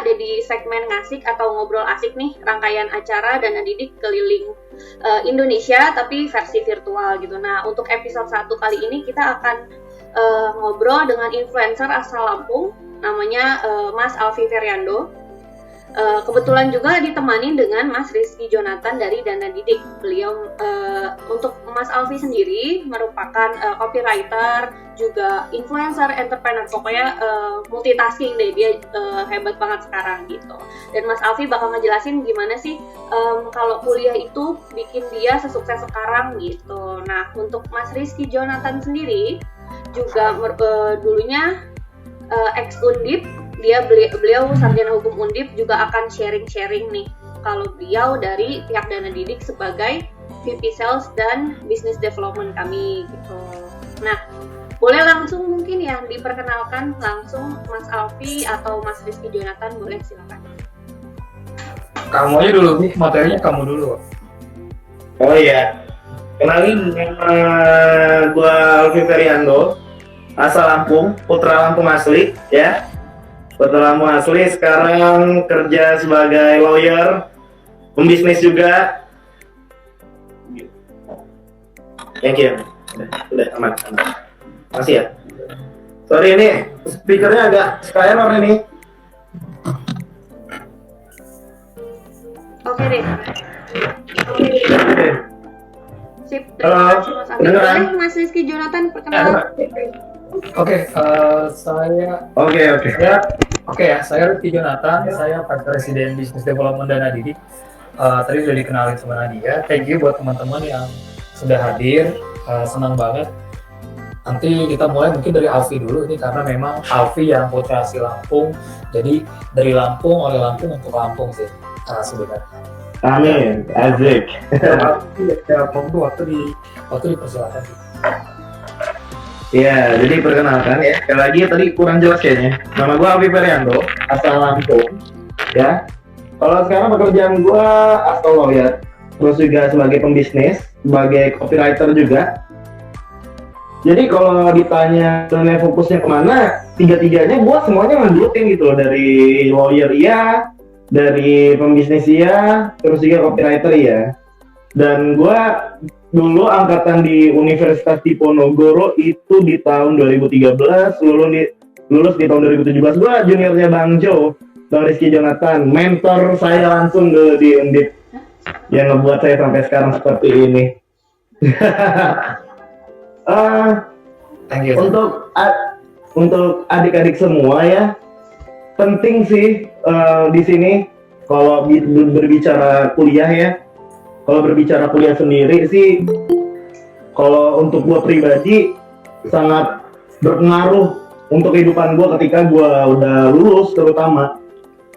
ada di segmen ngasik atau ngobrol asik nih, rangkaian acara Dana Didik keliling Indonesia tapi versi virtual gitu. Nah, untuk episode 1 kali ini kita akan ngobrol dengan influencer asal Lampung, namanya Mas Alfi Feriando. Kebetulan juga ditemani dengan Mas Rizky Jonathan dari Dana Didik. Beliau untuk Mas Alfi sendiri merupakan copywriter, juga influencer, entrepreneur, pokoknya multitasking deh, dia hebat banget sekarang gitu. Dan Mas Alfi bakal ngejelasin gimana sih kalau kuliah itu bikin dia sesukses sekarang gitu. Nah, untuk Mas Rizky Jonathan sendiri juga dulunya ex Undip. Beliau sarjana hukum Undip, juga akan sharing nih kalau beliau dari pihak Dana Didik sebagai VP Sales dan Business Development kami gitu. Nah, boleh langsung mungkin ya diperkenalkan langsung Mas Alfi atau Mas Rizky Jonathan, boleh silakan. Kamu aja dulu nih, materinya kamu dulu. Oh iya, kenalin nama gue Alfi Feriando, asal Lampung, putra Lampung asli ya. Putra Lampung asli, sekarang kerja sebagai lawyer, pembisnis juga. Thank you. Udah aman. Makasih ya. Sorry, ini speakernya agak skyror ini. Oke deh. Oke. Sip. Halo. Boleh Mas Rizky Jonathan perkenalan. Oke, saya Rizky Jonathan, saya Vice President Business Development Dana Didik. Tadi udah dikenalin sama Nadia. Thank you buat teman-teman yang sudah hadir, senang banget. Nanti kita mulai mungkin dari Alfi dulu ini, karena memang Alfi yang putra asli Lampung, jadi dari Lampung, oleh Lampung untuk Lampung sih sebenarnya. Amin, Azik. Alfi ya, waktu dipersilakan. Iya, jadi perkenalkan ya. Sekali lagi tadi kurang jelas kayaknya. Nama gue Alfi Feriando, asal Lampung. Ya. Kalau sekarang pekerjaan gue asal lawyer, terus juga sebagai pembisnis, sebagai copywriter juga. Jadi kalau ditanya sebenarnya fokusnya kemana, tiga-tiganya gue semuanya ngelanjutin gitu loh. Dari lawyer iya, dari pembisnis iya, terus juga copywriter iya. Dan gue dulu angkatan di Universitas Diponegoro itu di tahun 2013, lulus di tahun 2017. Gue juniornya Bang Rizky Jonathan, mentor saya langsung di Undip, yang ngebuat saya sampai sekarang seperti ini. Untuk adik-adik semua ya, penting sih di sini kalau berbicara kuliah ya. Kalau berbicara kuliah sendiri sih, kalau untuk gue pribadi sangat berpengaruh untuk kehidupan gue ketika gue udah lulus terutama.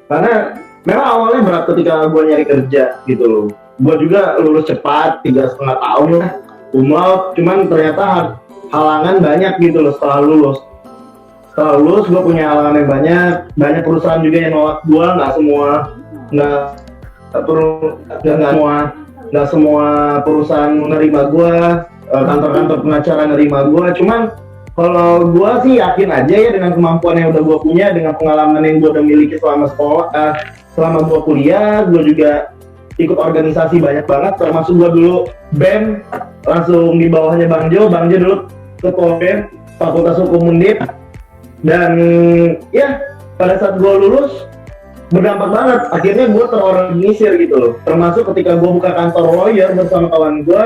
Karena memang awalnya berat ketika gue nyari kerja gitu loh. Gue juga lulus cepat, 3,5 tahun lah, umlaut, cuman ternyata halangan banyak gitu loh setelah lulus. Setelah lulus gue punya halangan yang banyak perusahaan juga yang nolak gue, nggak semua perusahaan menerima gue, kantor-kantor pengacara nerima gue. Cuman kalau gue sih yakin aja ya dengan kemampuan yang udah gue punya, dengan pengalaman yang gue udah miliki selama gue kuliah. Gue juga ikut organisasi banyak banget, termasuk gue dulu BEM, langsung di bawahnya Bang Jo dulu ketua BEM Fakultas Hukum Undip. Dan ya pada saat gue lulus berdampak banget, akhirnya gue terorganisir gitu loh. Termasuk ketika gue buka kantor lawyer bersama kawan gue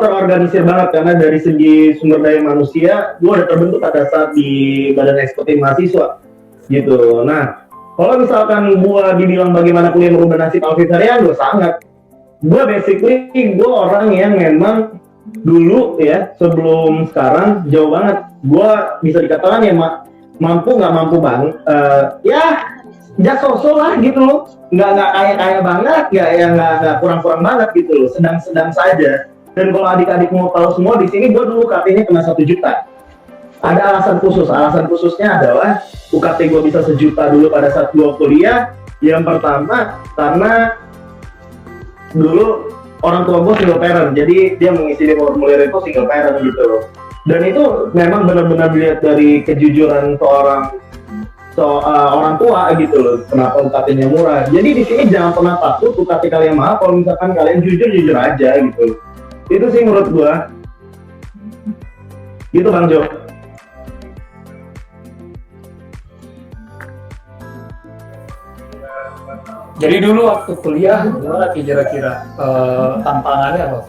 terorganisir banget, karena dari segi sumber daya manusia gue udah terbentuk pada saat di Badan Eksekutif Mahasiswa gitu. Nah, kalau misalkan gue dibilang bagaimana kuliah merubah nasib Alfi Feriando, sangat. Gue basically orang yang memang dulu ya, sebelum sekarang jauh banget. Gue bisa dikatakan ya mampu nggak mampu bang, just so lah gitu loh, nggak kaya banget, nggak kurang banget gitu loh, sedang saja. Dan kalau adik-adik mau tahu semua, di sini gue dulu UKT-nya kena 1 juta. Ada alasan khususnya adalah UKT gue bisa 1 juta dulu pada saat gue kuliah. Yang pertama karena dulu orang tua gue single parent, jadi dia mengisi di formulir itu single parent gitu loh. Dan itu memang benar-benar dilihat dari kejujuran orang tua gitu loh, kenapa UKT-nya murah. Jadi di sini jangan pernah takut UKT kalian mahal kalau misalkan kalian jujur aja gitu. Itu sih menurut gua. Gitu Bang Jo. Jadi dulu waktu kuliah gimana kira-kira tantangannya apa?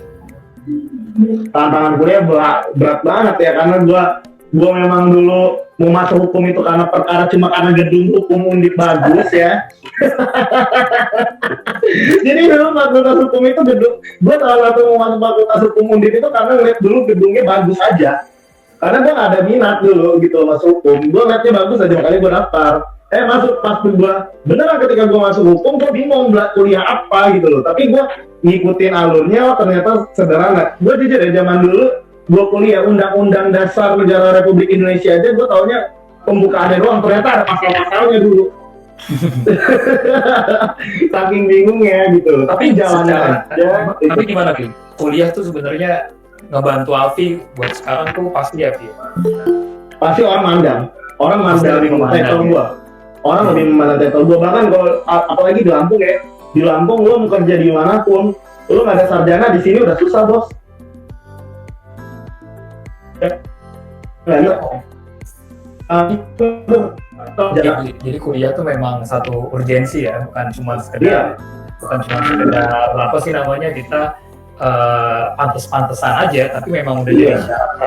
Tantangan kuliah berat banget ya, karena gua memang dulu mau masuk hukum itu karena perkara cuma karena gedung hukum Undip bagus ya. Jadi dulu fakultas hukum itu gedung, gua salah satu mau masuk fakultas hukum Undip itu karena ngeliat dulu gedungnya bagus aja. Karena gua nggak ada minat dulu gitu masuk hukum, gua ngeliatnya bagus aja makanya gua daftar. Masuk pas gua beneran ketika gua masuk hukum gua bingung kuliah apa gitu loh, tapi gua ngikutin alurnya ternyata sederhana. Gua jujur ya, zaman dulu gua kuliah Undang-Undang Dasar Negara Republik Indonesia aja gua taunya pembukaannya doang, ternyata ada pasal-pasalnya dulu. Saking bingungnya gitu loh. Tapi jalannya aja. Tapi gimana Pi? Kuliah tuh sebenarnya ngebantu Alfi buat sekarang tuh pasti ya Pi? Pasti orang mandang title gua. Orang lebih memandang title gua, bahkan kalau apalagi di Lampung ya. Di Lampung lu mau kerja di manapun, lu nggak ada sarjana di sini udah susah bos. Jadi kuliah tuh memang satu urgensi ya, bukan cuma sekedar apa sih namanya kita pantes-pantesan aja, tapi memang udah jadi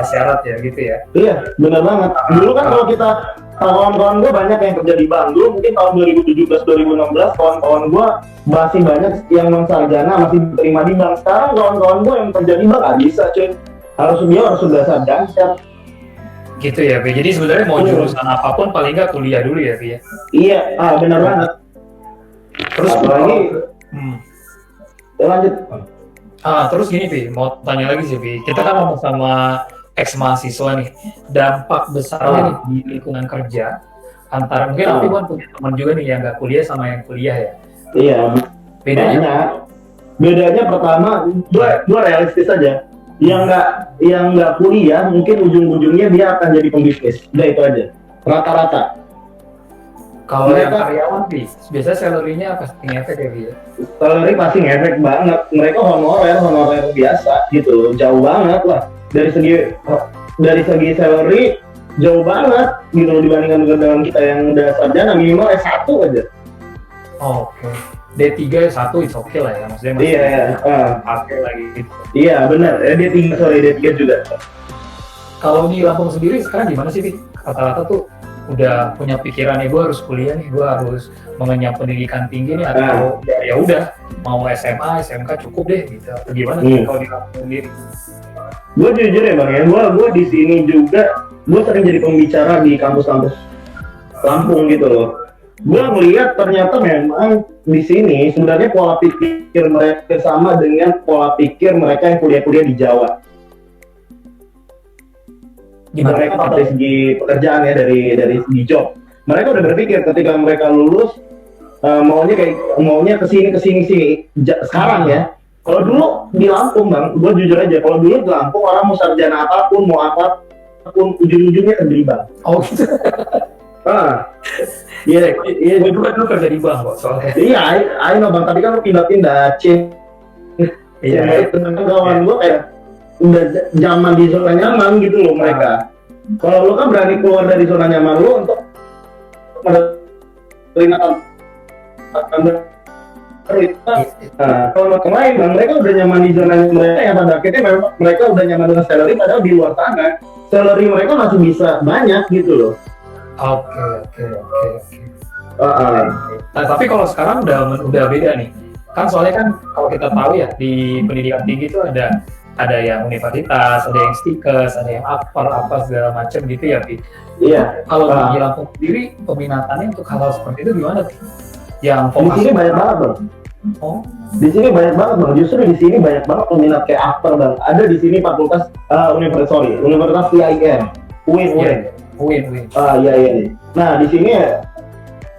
syarat ya gitu ya. Iya, benar banget. Dulu kan kalau kita kawan-kawan gue banyak yang kerja di bank. Dulu mungkin tahun 2017-2016 kawan-kawan gue masih banyak yang non sarjana masih diterima di bank. Sekarang kawan-kawan gue yang kerja di bank nggak bisa cuy. Harus sudah sarjana. Gitu ya, Pi. Jadi sebenarnya mau jurusan apapun paling nggak kuliah dulu ya, Pi ya. Iya, benar banget. Terus apalagi lanjut. Terus gini Pi, mau tanya lagi sih Pi. Kita kan ngomong sama ex-mahasiswa nih, dampak besarnya nih di lingkungan kerja antara mungkin Alfi kan punya teman juga nih yang nggak kuliah sama yang kuliah ya. Iya. Bedanya pertama, gua realistis aja. Yang nggak kuliah mungkin ujung-ujungnya dia akan jadi pembisnis. Udah itu aja. Rata-rata. Kalau yang karyawan Pi, biasanya salary-nya pasti ngefek ya Pi ya? Salary pasti ngefek banget. Mereka honorer biasa gitu, jauh banget lah. Dari segi salary jauh banget gitu dibandingkan dengan kita yang udah sarjana minimal S1 aja. Oke. D3 S1 itu oke lah ya, maksudnya masih pakai lagi gitu. Iya benar, D3 juga. Kalau di Lampung sendiri sekarang gimana sih Pi? Rata-rata tuh udah punya pikiran nih, gue harus kuliah nih, gue harus mengenyam pendidikan tinggi nih, atau ya udah mau SMA, SMK cukup deh gitu. Atau gimana sih kalau di Lampung sendiri? Gue jujur ya Bang ya, gue di sini juga gue sering jadi pembicara di kampus-kampus Lampung gitu loh. Gue melihat ternyata memang di sini sebenarnya pola pikir mereka sama dengan pola pikir mereka yang kuliah-kuliah di Jawa. Mereka dari segi pekerjaan ya, dari segi job. Mereka udah berpikir ketika mereka lulus maunya kesini sekarang ya. Kalau dulu di Lampung Bang, gue jujur aja, kalau dulu di Lampung orang mau sarjana apapun, mau apapun, ujung-ujungnya kerja di bank. Oh gitu. Iya, gue juga dulu kerja di bank kok soalnya. Iya, I know Bang, tapi kan lu pindah-pindah, Iya, kawan gue kayak udah zaman di zona nyaman gitu loh mereka. Kalau lu kan berani keluar dari zona nyaman lu untuk menerima kalau yang lain Bang, mereka udah nyaman di zona mereka yang pada akhirnya mereka udah nyaman dengan salary, padahal di luar sana salary mereka masih bisa banyak gitu loh. Oke. Nah, tapi kalau sekarang udah beda nih. Kan soalnya kan kalau kita tahu ya di pendidikan tinggi itu ada yang universitas, ada yang stikes, ada yang apa segala macam gitu ya, Pi. Iya. Kalau di Lampung sendiri peminatannya untuk hal seperti itu gimana, Pi? Yang di sini banyak banget Bang. Di sini banyak banget Bang. Justru di sini banyak banget peminat kayak aktor Bang. Ada di sini fakultas Universitas IAIN. UIN. Iya. Nah di sini ya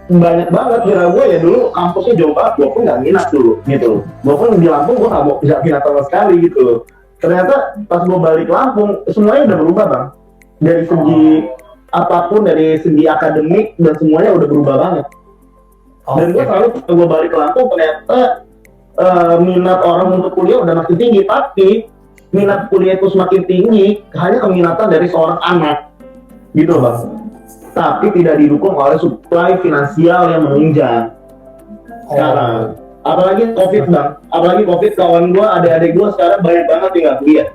banyak banget, kira gue ya dulu kampusnya jauh banget, gue pun nggak minat dulu gitu. Gue pun di Lampung gue nggak minat sama sekali gitu. Ternyata pas gue balik Lampung semuanya udah berubah Bang. Dari segi apapun dari segi akademik dan semuanya udah berubah banget. Dan gue selalu gue balik ke Lampung ternyata minat orang untuk kuliah udah makin tinggi, tapi minat kuliah itu semakin tinggi hanya keminatan dari seorang anak gitu bang, tapi tidak didukung oleh supply finansial yang menunjang sekarang. Apalagi covid bang, apalagi covid, kawan gue, adik-adik gue sekarang banyak banget yang nggak kuliah,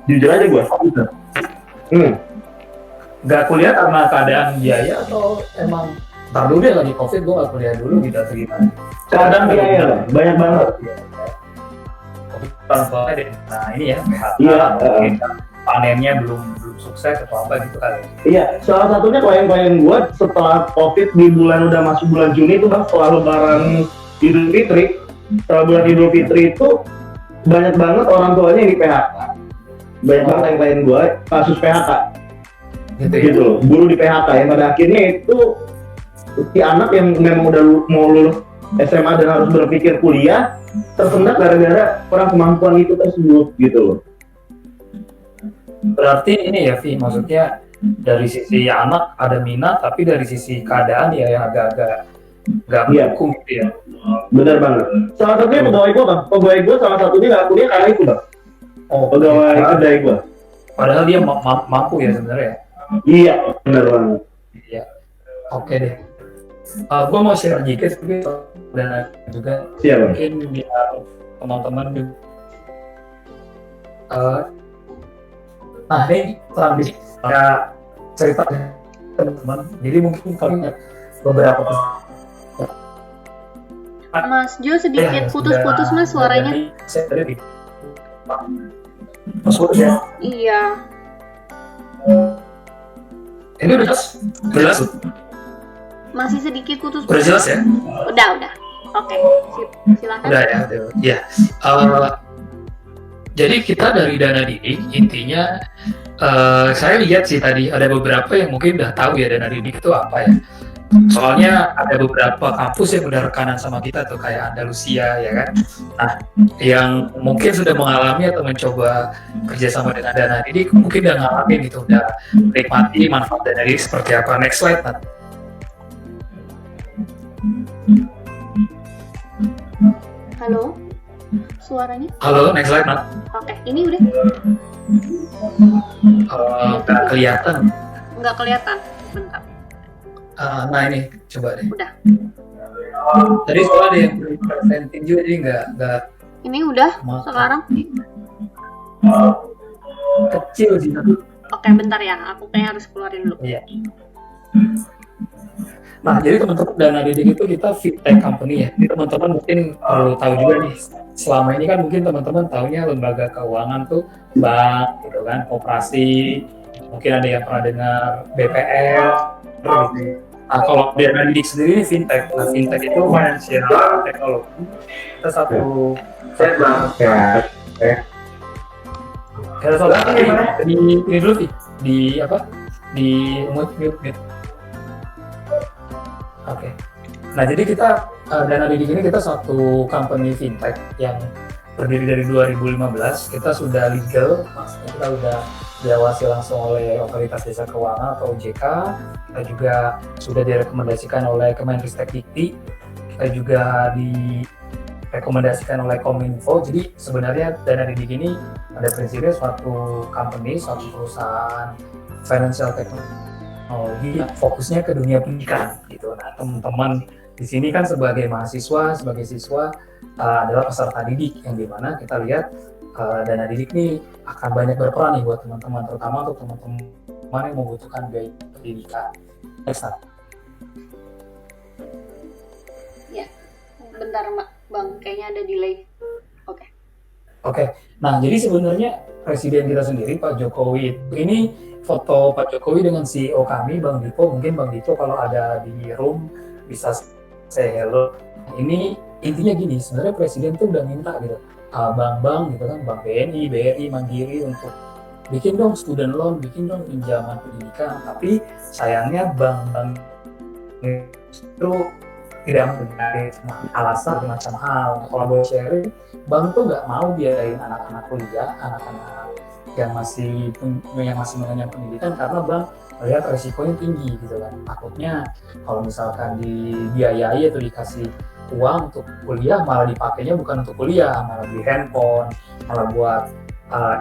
jujur aja gue. Nggak kuliah karena keadaan biaya atau emang ntar dulu deh lagi covid gue nggak kuliah dulu gitu atau gimana? Keadaan biaya bang, banyak banget. Nah ini ya PHK, Iya, panennya belum sukses atau apa gitu kali. Iya, salah satunya klien-klien gue setelah covid di bulan udah masuk bulan Juni itu bang, setelah lebaran Idul Fitri, setelah bulan Idul Fitri itu banyak banget orang tuanya yang di PHK. Banyak banget klien gue kasus PHK. Gitu loh, guru di PHK yang pada akhirnya itu si anak yang memang udah mau lulus SMA dan harus berpikir kuliah tersendat gara-gara kurang kemampuan itu tersebut gitu loh. Berarti ini ya Vi, maksudnya dari sisi anak ada minat, tapi dari sisi keadaan ya yang agak-agak nggak mendukung gitu ya. Benar banget. Salah satunya pegawai gue bang, pegawai gue salah satunya nggak kuliah karena itu bang. Pegawai kedai gue. Padahal dia mampu ya sebenarnya. Iya, benar banget. Iya. Oke deh. Gue mau share dikit dan juga mungkin biar teman-teman juga. Nah ini terakhir ya cerita teman-teman. Jadi mungkin kalian beberapa Mas Jo sedikit putus-putus mas suaranya. Putus ya? Iya. Ini udah jelas? Masih sedikit putus. Udah jelas ya? Udah. Oke, silakan. Udah ya. Jadi kita dari Dana Didik intinya saya lihat sih tadi ada beberapa yang mungkin udah tahu ya Dana Didik itu apa ya. Soalnya ada beberapa kampus yang udah rekanan sama kita tuh kayak Andalusia ya kan. Nah, yang mungkin sudah mengalami atau mencoba kerjasama dengan Dana Didik mungkin udah ngalamin gitu, udah menikmati manfaat Dana Didik seperti apa. Next slide, Nat. Halo, suaranya? Halo, next slide, Nat. Oke, ini udah? Nggak kelihatan. Nggak kelihatan, bentar. Nah ini, coba deh. Udah. Tadi soalnya ada yang presenting juga, jadi nggak. Ini udah sekarang? Kecil sih. Oke, bentar ya. Aku kayaknya harus keluarin dulu. Iya. Nah, jadi teman-teman Dana Didik itu kita fintech company ya. Jadi teman-teman mungkin perlu tahu juga nih. Selama ini kan mungkin teman-teman taunya lembaga keuangan tuh bank, gitu kan, koperasi. Mungkin ada yang pernah dengar BPL. Nah, kalau Dana Didik sendiri fintech. Nah, fintech itu financial technology. Kita satu Ada saudara di ini dulu sih, di apa? Di mute. Oke. Nah, jadi kita Dana Didik ini kita satu company fintech yang berdiri dari 2015. Kita sudah legal, maksudnya kita udah diawasi langsung oleh Otoritas Jasa Keuangan atau OJK. Kita juga sudah direkomendasikan oleh Kemenristek-Dikti. Kita juga direkomendasikan oleh Kominfo. Jadi sebenarnya Dana Didik ini ada prinsipnya suatu company, suatu perusahaan financial technology yang fokusnya ke dunia pendidikan gitu. Nah, teman-teman di sini kan sebagai mahasiswa, sebagai siswa adalah peserta didik yang dimana kita lihat Dana Didik ini akan banyak berperan nih buat teman-teman, terutama untuk teman-teman yang membutuhkan biaya pendidikan. Next. Ya, bentar Bang, kayaknya ada delay. Oke. Nah, jadi sebenarnya Presiden kita sendiri Pak Jokowi ini foto Pak Jokowi dengan CEO kami Bang Diko. Mungkin Bang Diko kalau ada di room bisa say hello. Ini intinya gini, sebenarnya Presiden tuh udah minta gitu. Bank-bank gitu kan, Bank BNI, BRI, Mandiri untuk bikin dong student loan, bikin dong pinjaman pendidikan, tapi sayangnya bank-bank itu tidak memberi alasan macam hal. Kalau boleh sharing, bank tuh nggak mau biayain anak-anak kuliah, anak-anak yang masih mengenyam pendidikan karena bank melihat resikonya tinggi gitu kan. Takutnya kalau misalkan dibiayai atau dikasih uang untuk kuliah malah dipakainya bukan untuk kuliah, malah beli handphone, malah buat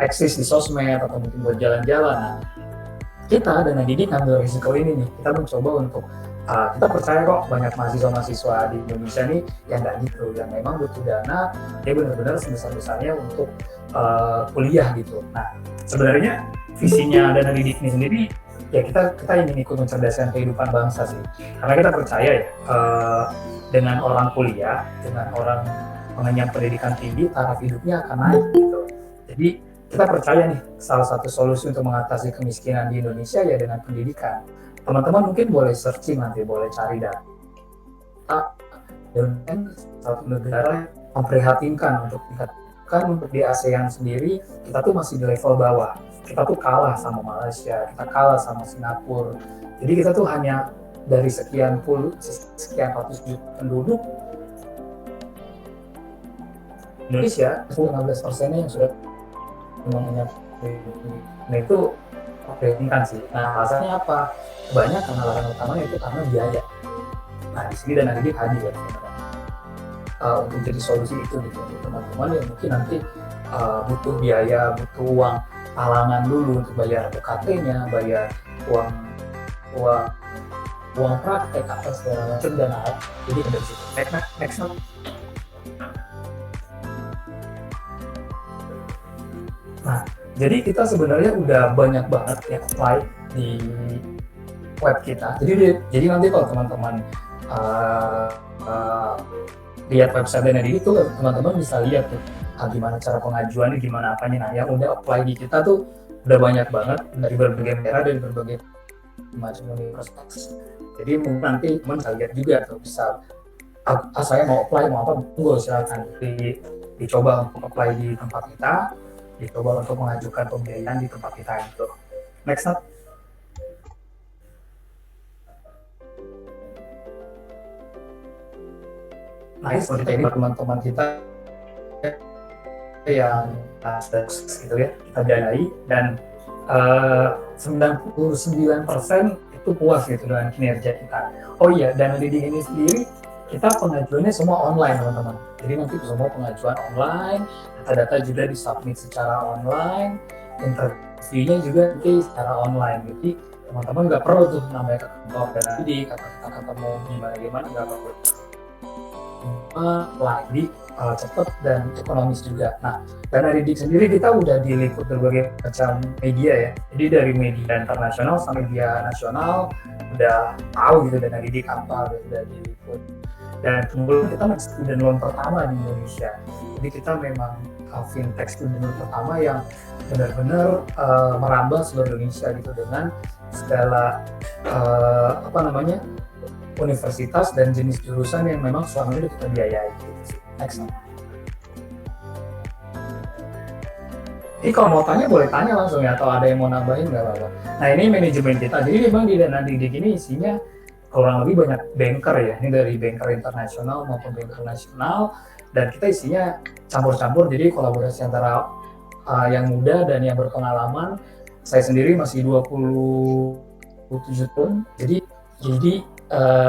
eksis di sosmed atau mungkin buat jalan-jalan. Nah, kita Dana Didik ambil risiko ini nih. Kita mencoba untuk kita percaya kok banyak mahasiswa-mahasiswa di Indonesia nih yang nggak gitu, yang memang butuh dana dia benar-benar sebesar-besarnya untuk kuliah gitu. Nah, sebenarnya visinya Dana Didik ini sendiri ya kita ingin ikut mencerdaskan kehidupan bangsa sih, karena kita percaya ya dengan orang kuliah, dengan orang mengenyam pendidikan tinggi, taraf hidupnya akan naik gitu. Jadi kita percaya nih salah satu solusi untuk mengatasi kemiskinan di Indonesia ya dengan pendidikan. Teman-teman mungkin boleh searching nanti, boleh cari data dan satu negara memprihatinkan untuk dikatakan untuk di ASEAN sendiri kita tuh masih di level bawah. Kita tuh kalah sama Malaysia, kita kalah sama Singapura. Jadi kita tuh hanya dari sekian ratus juta penduduk Indonesia 15%-nya yang sudah mengenyam. Nah itu memprihatinkan sih. Nah alasannya apa? Banyak karena alasan utamanya itu karena biaya. Nah di sini Dana Didik hadir untuk jadi solusi itu gitu untuk teman-teman yang mungkin nanti butuh biaya, butuh uang talangan dulu untuk bayar UKT-nya, bayar uang praktek apa segala macam dan jadi dari situ. Next. Nah, jadi kita sebenarnya udah banyak banget yang apply di web kita. Jadi nanti kalau teman-teman lihat website Dana Didik tuh teman-teman bisa lihat tuh gimana cara pengajuannya, gimana apanya. Nah, yang udah apply di kita tuh udah banyak banget dari berbagai daerah, dari berbagai macam universitas. Jadi mungkin nanti teman bisa lihat juga tuh, bisa saya mau apply mau apa, tunggu silakan dicoba untuk apply di tempat kita, dicoba untuk mengajukan pembiayaan di tempat kita itu. Next up. Nah, seperti ini teman-teman kita yang gitu ya, kita danai dan 99% itu puas gitu dengan kinerja kita. Oh iya, Dana Didik ini sendiri kita pengajuannya semua online teman-teman. Jadi nanti semua pengajuan online, data-data juga disubmit secara online, interviewnya juga nanti secara online. Jadi teman-teman nggak perlu tuh namanya ke kantor Dana Didik atau kita ketemu gimana nggak perlu. Lebih cepat dan ekonomis juga. Nah, Dana Didik sendiri kita udah diliput berbagai macam media ya. Jadi dari media internasional sampai media nasional udah tahu gitu Dana Didik apa, udah diliput. Dan kemudian kita masih student loan pertama di Indonesia. Jadi kita memang fintech student loan pertama yang benar-benar merambah seluruh Indonesia gitu dengan segala universitas dan jenis jurusan yang memang selama ini kita biayai gitu. Next. Ini kalau mau tanya boleh tanya langsung ya, atau ada yang mau nambahin nggak apa-apa. Nah ini manajemen kita, jadi memang di Dana Didik ini isinya kurang lebih banyak banker ya, ini dari banker internasional maupun banker nasional, dan kita isinya campur-campur, jadi kolaborasi antara yang muda dan yang berpengalaman. Saya sendiri masih 27 tahun, jadi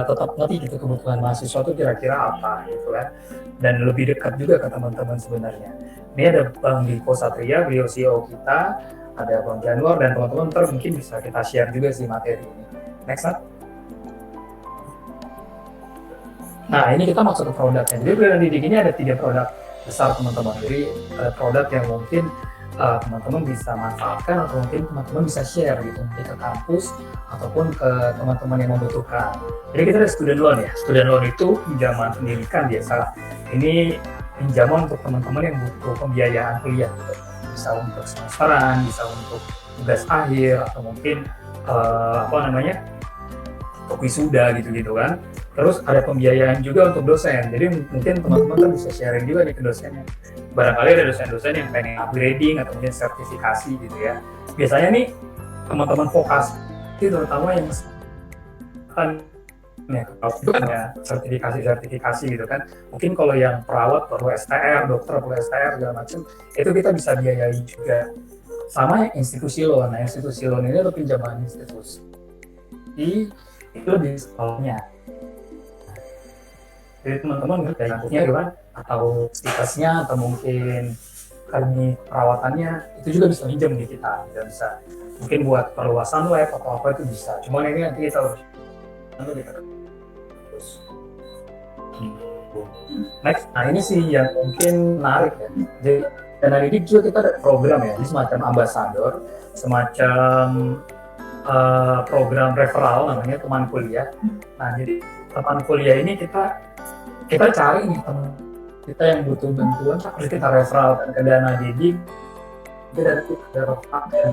tetap ngerti gitu kebutuhan mahasiswa itu kira-kira apa gitu kan, dan lebih dekat juga ke teman-teman sebenarnya. Ini ada Bang Diko Satria, beliau CEO kita, ada Bang Januar, dan teman-teman ntar mungkin bisa kita share juga sih materi ini. Next up. Nah ini kita masuk ke produknya. Jadi Dana Didik ini ada 3 produk besar teman-teman. Jadi produk yang mungkin teman-teman bisa manfaatkan atau mungkin teman-teman bisa share gitu ke kampus ataupun ke teman-teman yang membutuhkan. Jadi kita ada student loan ya. Student loan itu pinjaman pendidikan biasa. Ini pinjaman untuk teman-teman yang butuh pembiayaan kuliah. Bisa untuk semesteran, bisa untuk tugas akhir atau mungkin untuk wisuda gitu kan. Terus ada pembiayaan juga untuk dosen. Jadi mungkin teman-teman kan bisa sharing juga nih ke dosennya. Barangkali ada dosen-dosen yang pengen upgrading atau mungkin sertifikasi gitu ya. Biasanya nih teman-teman vokasi terutama yang kan ya sertifikasi gitu kan. Mungkin kalau yang perawat perlu STR, dokter perlu STR segala macam, itu kita bisa biayai juga. Sama institusi loan. Nah, institusi loan ini adalah pinjaman institusi itu lebih sekolahnya. Jadi teman-teman ngerti kampusnya gimana, atau stikesnya, atau mungkin kami perawatannya itu juga bisa minjem di kita, bisa mungkin buat perluasan web atau apa itu bisa. Cuman ini nanti kita harus terus. Next, nah ini sih yang mungkin menarik ya. Jadi Dana Didik juga kita ada program ya, ini semacam ambasador, semacam program referral namanya teman kuliah. Nah jadi teman kuliah ini kita cari nih teman kita yang butuh bantuan, terus kita referralkan ke Dana Didik. Dan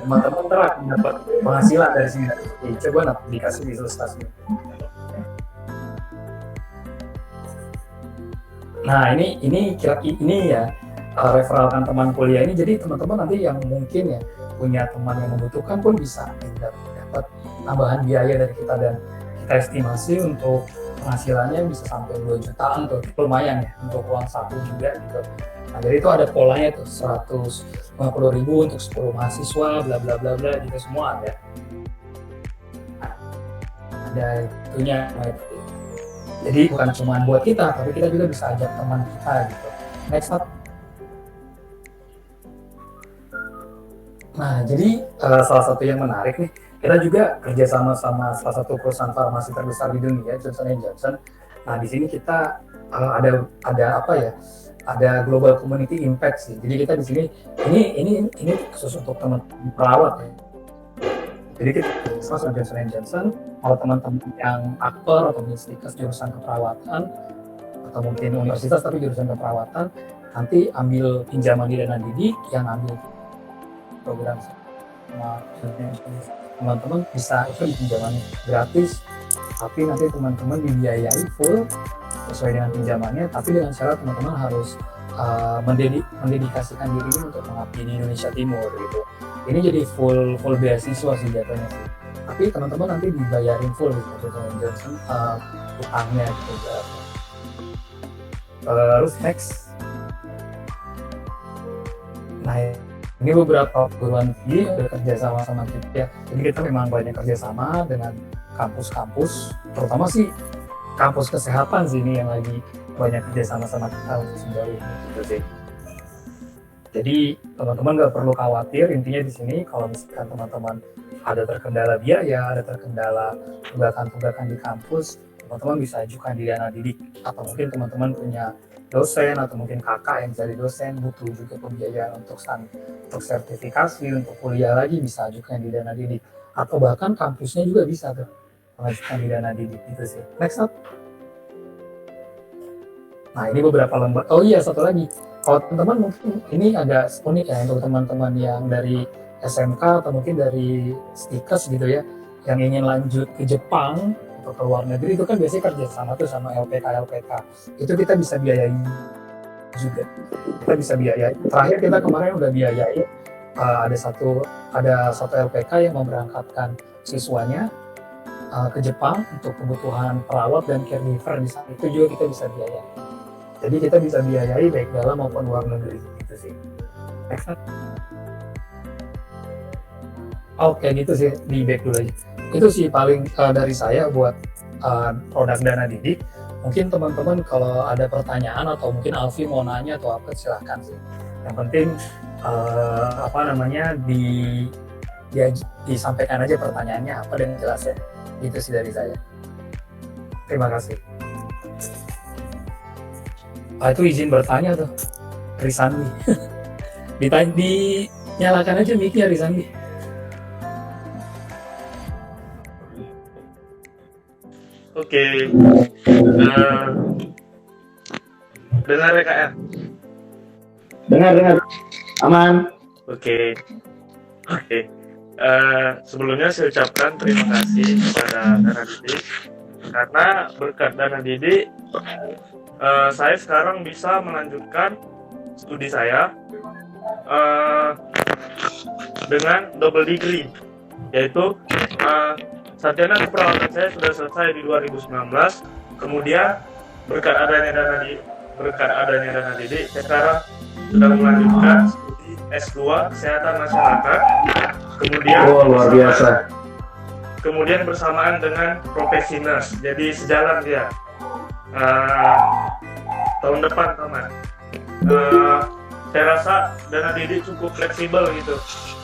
teman-teman telah mendapat penghasilan dari sini. Coba nanti dikasih ilustrasi. Nah ini ya referralkan teman kuliah ini. Jadi teman-teman nanti yang mungkin ya punya teman yang membutuhkan pun bisa dapat tambahan biaya dari kita, dan kita estimasi untuk penghasilannya bisa sampai 2 jutaan tuh, lumayan ya untuk uang saku juga gitu. Nah jadi itu ada polanya tuh 150.000 untuk 10 mahasiswa bla bla bla bla gitu, semua ada itunya. Jadi bukan cuma buat kita, tapi kita juga bisa ajak teman kita gitu. Next up. Nah jadi salah satu yang menarik nih, kita juga kerjasama sama salah satu perusahaan farmasi terbesar di dunia, Johnson & Johnson. Nah di sini kita ada apa ya? Ada global community impact sih. Jadi kita di sini ini khusus untuk teman-teman perawat ya. Jadi kita sama Johnson & Johnson, kalau teman-teman yang aktor atau stikers jurusan keperawatan atau mungkin universitas tapi jurusan keperawatan, nanti ambil pinjaman di Dana Didik, yang ambil program sama teman-teman bisa itu pinjaman gratis, tapi nanti teman-teman dibiayai full sesuai dengan pinjamannya, tapi dengan syarat teman-teman harus mendedikasikan diri untuk mengabdi di Indonesia Timur gitu. Ini jadi full beasiswa sih jatuhnya sih, tapi teman-teman nanti dibayarin full gitu Johnson utangnya gitu. Terus next, nah ini beberapa perguruan tinggi udah kerja sama kita ya. Jadi kita memang banyak kerjasama dengan kampus-kampus, terutama sih kampus kesehatan sih ini yang lagi banyak kerjasama sama kita untuk sejauh ini gitu sih. Jadi teman-teman nggak perlu khawatir, intinya di sini kalau misalkan teman-teman ada terkendala biaya, ada terkendala tunggakan di kampus, teman-teman bisa ajukan di Dana Didik, atau mungkin teman-teman punya dosen atau mungkin kakak yang jadi dosen butuh juga pembiayaan untuk sertifikasi, untuk kuliah lagi, bisa ajukan di Dana Didik, atau bahkan kampusnya juga bisa tuh mengajukan di Dana Didik gitu sih. Next up. Nah ini beberapa lembar. Oh iya, satu lagi, kalau teman-teman mungkin ini agak unik ya untuk teman-teman yang dari SMK atau mungkin dari stikers gitu ya, yang ingin lanjut ke Jepang atau ke luar negeri, itu kan biasanya kerja sama tuh sama LPK, itu kita bisa biayai juga. Kita bisa biayai. Terakhir kita kemarin udah biayai ada satu LPK yang memberangkatkan siswanya ke Jepang untuk kebutuhan perawat dan caregiver di sana, itu juga kita bisa biayai. Jadi kita bisa biayai baik dalam maupun luar negeri gitu sih. Next. Oke gitu sih, di back dulu aja. Itu sih paling dari saya buat produk Dana Didik. Mungkin teman-teman kalau ada pertanyaan atau mungkin Alfi mau nanya atau apa, silahkan sih. Yang penting disampaikan aja pertanyaannya apa dan jelas ya. Itu sih dari saya. Terima kasih. Itu izin bertanya tuh, Risandi. Dinyalakan aja mic-nya Risandi. Oke. Dengar ya Kak ya? Dengar. Aman. Oke. Sebelumnya saya ucapkan terima kasih kepada Dana Didik, karena berkat Dana Didik saya sekarang bisa melanjutkan studi saya dengan double degree, yaitu sarjana keperawatan saya sudah selesai di 2019. Kemudian berkat adanya Dana Didik, saya sekarang sudah melanjutkan studi S2 Kesehatan Masyarakat. Kemudian luar biasa. kemudian bersamaan dengan profesi nurse, jadi sejalan dia. Tahun depan teman, saya rasa dana didik cukup fleksibel gitu,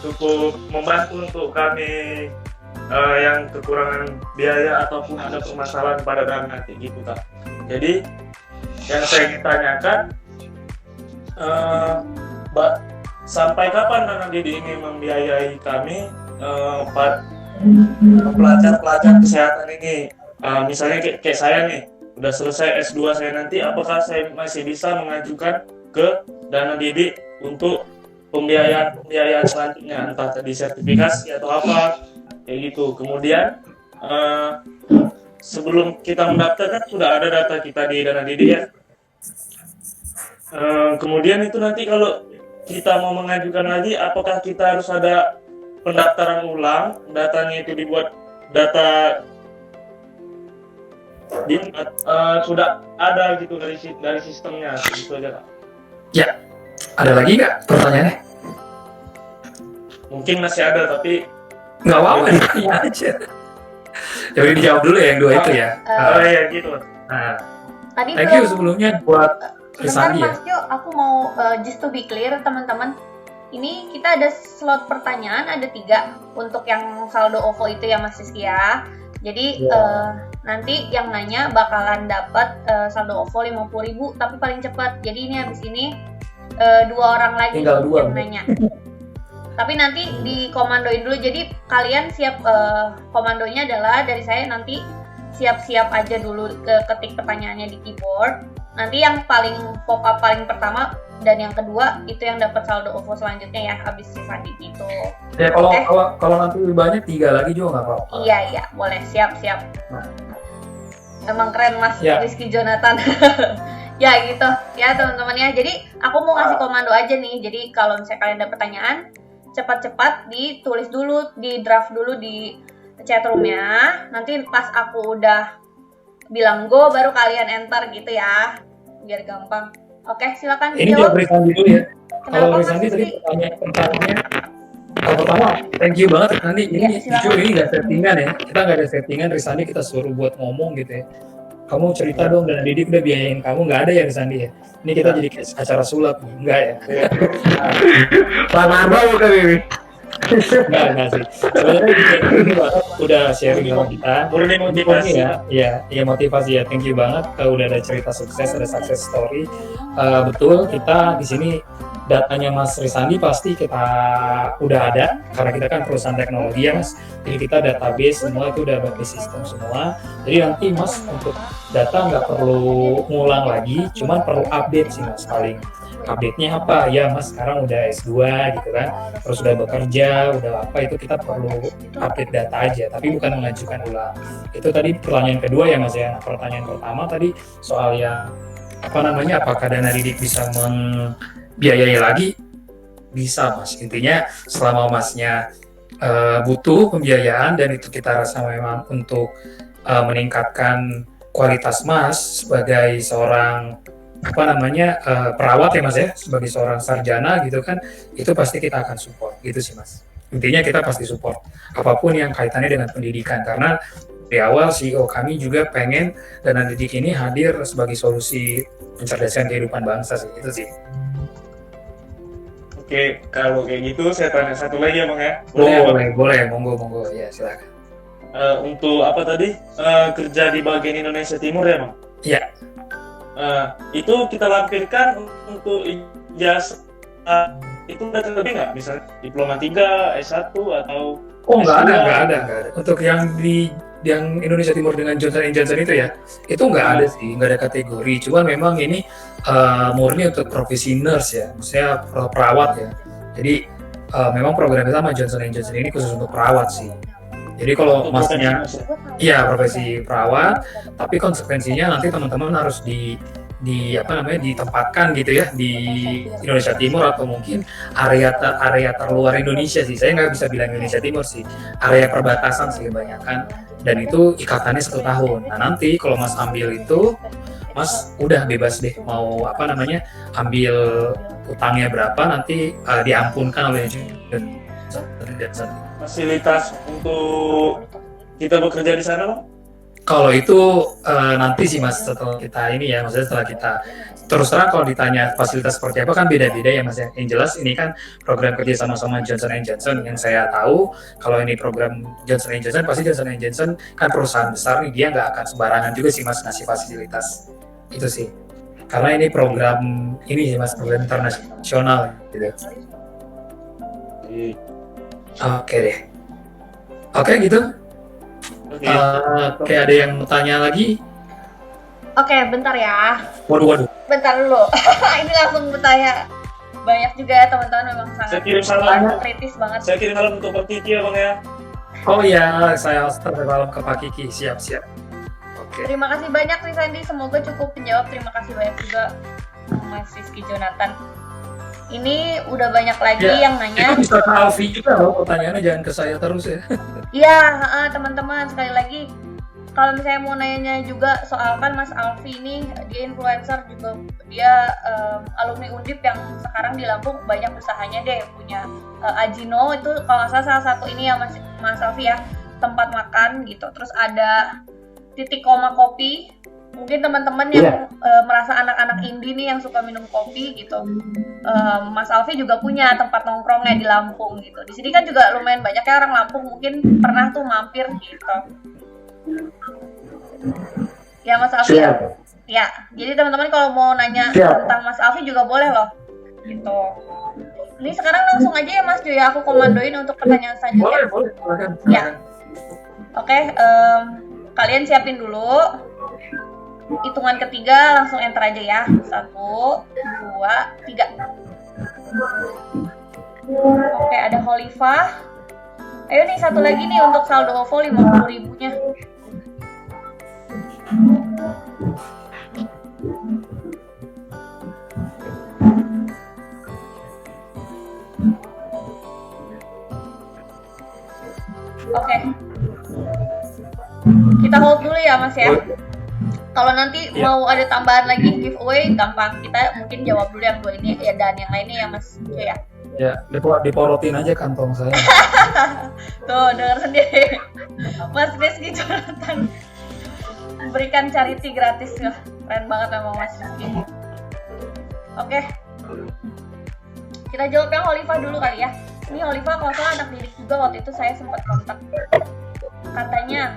cukup membantu untuk kami yang kekurangan biaya ataupun ada permasalahan pada dana kayak gitu Kak. Jadi yang saya tanyakan, sampai kapan dana didik ini membiayai kami pelajar-pelajar kesehatan ini? Misalnya kayak saya nih, udah selesai S2 saya nanti, apakah saya masih bisa mengajukan ke dana didik untuk pembiayaan selanjutnya, entah tadi sertifikasi atau apa kayak gitu. Kemudian sebelum kita mendaftar kan sudah ada data kita di dana didik ya. Kemudian itu nanti kalau kita mau mengajukan lagi, apakah kita harus ada pendaftaran ulang, datanya itu dibuat data sudah ada gitu dari sistemnya, gitu aja Kak. Ya, ada lagi nggak pertanyaannya? Mungkin masih ada tapi Nggak apa-apa, ditanya aja. Ya udah dijawab dulu ya yang dua itu ya. ya gitu. Nah, Tadi thank you sebelumnya buat sebentar Risandi ya. Mas Jo, aku mau just to be clear teman-teman. Ini kita ada slot pertanyaan, ada 3 untuk yang saldo OVO itu ya Mas Rizky ya. Jadi nanti yang nanya bakalan dapat saldo OVO 50.000 tapi paling cepat. Jadi ini habis ini 2 orang lagi Tinggal 2 yang nanya. Tapi nanti dikomandoin dulu. Jadi kalian siap, komandonya adalah dari saya, nanti siap-siap aja dulu ketik pertanyaannya di keyboard. Nanti yang paling pop up paling pertama dan yang kedua itu yang dapat saldo OVO selanjutnya ya, habis Risandi gitu. Ya kalau nanti lebih banyak 3 lagi juga nggak apa-apa. Iya, boleh, siap. Emang keren Mas Rizky Jonathan. Ya gitu ya teman-teman ya. Jadi aku mau ngasih komando aja nih. Jadi kalau misalnya kalian ada pertanyaan, cepat-cepat ditulis dulu, di draft dulu di chatroomnya. Nanti pas aku udah bilang go, baru kalian enter gitu ya, biar gampang. Oke, silakan. Ini jawab Risandi dulu ya. Kalau Kenapa Risandi Mas tadi Rizky? pertanyaannya, kalau pertama thank you banget Risandi. Ini jujur ini nggak settingan ya. Kita nggak ada settingan, Risandi kita suruh buat ngomong gitu ya. Kamu cerita dong, dan Didik udah biayain kamu, nggak ada ya Risandi ya. Ini kita jadi acara sulap, enggak ya? Lama bukan ini. Enggak sih. Sebenarnya ini udah sharing sama kita. Murni motivasi ya. Iya motivasi ya. Thank you banget. Udah ada cerita sukses, ada success story. Betul, kita di sini datanya Mas Risandi pasti kita udah ada, karena kita kan perusahaan teknologi ya Mas. Jadi kita database semua itu udah base system semua. Jadi nanti Mas untuk data nggak perlu ngulang lagi, cuman perlu update sih Mas paling. Update-nya apa? Ya Mas sekarang udah S2 gitu kan, terus udah bekerja, udah apa, itu kita perlu update data aja, tapi bukan mengajukan ulang. Itu tadi pertanyaan kedua ya Mas ya. Nah, pertanyaan pertama tadi soal yang apakah dana didik bisa membiayai lagi? Bisa Mas. Intinya selama Masnya butuh pembiayaan dan itu kita rasa memang untuk meningkatkan kualitas Mas sebagai seorang perawat ya Mas ya, sebagai seorang sarjana gitu kan, itu pasti kita akan support gitu sih Mas. Intinya kita pasti support apapun yang kaitannya dengan pendidikan, karena di awal CEO kami juga pengen dana didik ini hadir sebagai solusi mencerdaskan kehidupan bangsa sih, itu sih. Oke, kalau kayak gitu saya tanya satu lagi ya Bang ya. Boleh, monggo ya, silakan. Untuk apa tadi? Kerja di bagian Indonesia Timur ya Bang? Iya. Itu kita lampirkan untuk ijazah itu udah terlebih nggak? Misalnya diploma 3, S1 atau nggak ada. Untuk yang di Indonesia Timur dengan Johnson & Johnson itu ya, itu nggak ada sih, nggak ada kategori. Cuman memang ini murni untuk profesi nurse ya, maksudnya perawat ya. Jadi memang program kita sama Johnson & Johnson ini khusus untuk perawat sih. Jadi kalau Masnya profesi perawat, tapi konsekuensinya nanti teman-teman harus ditempatkan gitu ya di Indonesia Timur atau mungkin area terluar Indonesia sih. Saya nggak bisa bilang Indonesia Timur sih, area perbatasan sih kebanyakan, dan itu ikatannya 1 tahun. Nah nanti kalau Mas ambil itu, Mas udah bebas deh mau ambil utangnya berapa, nanti diampunkan oleh fasilitas untuk kita bekerja di sana, Bang? Kalau itu nanti sih Mas, setelah kita ini ya, maksudnya setelah kita terus terang kalau ditanya fasilitas seperti apa kan beda-beda ya Mas ya. Yang jelas ini kan program kerja sama Johnson Johnson yang saya tahu. Kalau ini program Johnson Johnson pasti Johnson Johnson kan perusahaan besar nih, dia nggak akan sembarangan juga sih Mas ngasih fasilitas itu sih. Karena ini program ini sih Mas, program internasional gitu. Oke deh. Oke gitu. Kayak ada yang mau tanya lagi? Oke, bentar ya. Waduh. Bentar dulu. Ini langsung bertanya. Banyak juga ya teman-teman, memang sangat Saya kirim salam. kritis banget. Saya kirim salam untuk Pak Kiki ya Bang ya. Oh iya, saya tersalam ke Pak Kiki. Siap. Oke. Terima kasih banyak nih Sandy, semoga cukup menjawab. Terima kasih banyak juga Mas Rizky Jonathan. Ini udah banyak lagi yang nanya. Itu bisa ke Alfi juga loh, pertanyaannya jangan ke saya terus ya. Iya, teman-teman, sekali lagi kalau misalnya mau nanya juga soal kan Mas Alfi ini dia influencer juga, dia alumni Undip yang sekarang di Lampung banyak usahanya deh, punya Ajino itu kalau nggak salah satu ini ya Mas Alfi ya, tempat makan gitu. Terus ada Titik Koma Kopi. Mungkin teman-teman yang merasa anak-anak indie nih yang suka minum kopi gitu, Mas Alfi juga punya tempat nongkrongnya di Lampung gitu. Di sini kan juga lumayan banyak ya orang Lampung, mungkin pernah tuh mampir gitu. Ya Mas Alfi. Ya, jadi teman-teman kalau mau nanya tentang Mas Alfi juga boleh loh. Gitu. Ini sekarang langsung aja ya Mas Jo ya, aku komandoin untuk pertanyaan selanjutnya. Boleh. Ya. Oke, kalian siapin dulu. Hitungan ketiga langsung enter aja ya. 1, 2, 3. Oke, ada Holifah. Ayo nih satu lagi nih untuk saldo OVO 50.000-nya. Oke. Kita hold dulu ya Mas ya. Kalau nanti mau ada tambahan lagi giveaway, gampang, kita mungkin jawab dulu yang dua ini ya, dan yang lainnya ya Mas Jo ya. Ya, diporotin aja kantong saya. Tuh, denger sendiri. Mas Rizky Jonathan berikan charity gratis ya. Keren banget memang Mas Rizky. Oke. Kita jawab yang Holifah dulu kali ya. Ini Holifah kalau salah anak didik juga, waktu itu saya sempat kontak. Katanya,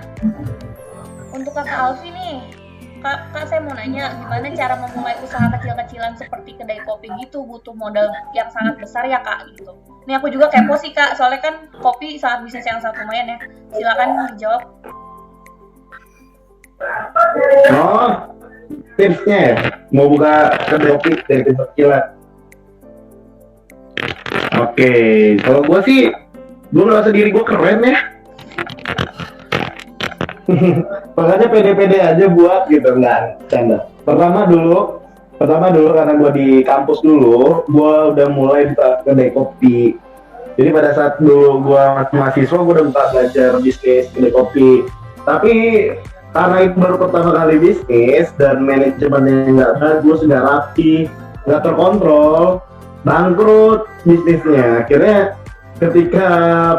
untuk Kakak Alfi nih, Kak, saya mau nanya, gimana cara memulai usaha kecil-kecilan seperti kedai kopi gitu, butuh modal yang sangat besar ya Kak, gitu. Ini aku juga kepo sih Kak, soalnya kan kopi sangat bisnis yang sangat lumayan ya. Silakan dijawab. Oh, tipsnya ya, mau buka kedai kopi dari kecil-kecilan. Oke, kalau gue sih, gue merasa diri gue keren ya. Makanya pede-pede aja buat gitu, enggak, canda. Pertama dulu karena gue di kampus dulu, gue udah mulai buka kedai kopi. Jadi pada saat dulu gue masih mahasiswa, gue udah buka belajar bisnis kedai kopi. Tapi karena itu baru pertama kali bisnis dan manajemennya nggak bagus, nggak rapi, nggak terkontrol, bangkrut bisnisnya. Akhirnya ketika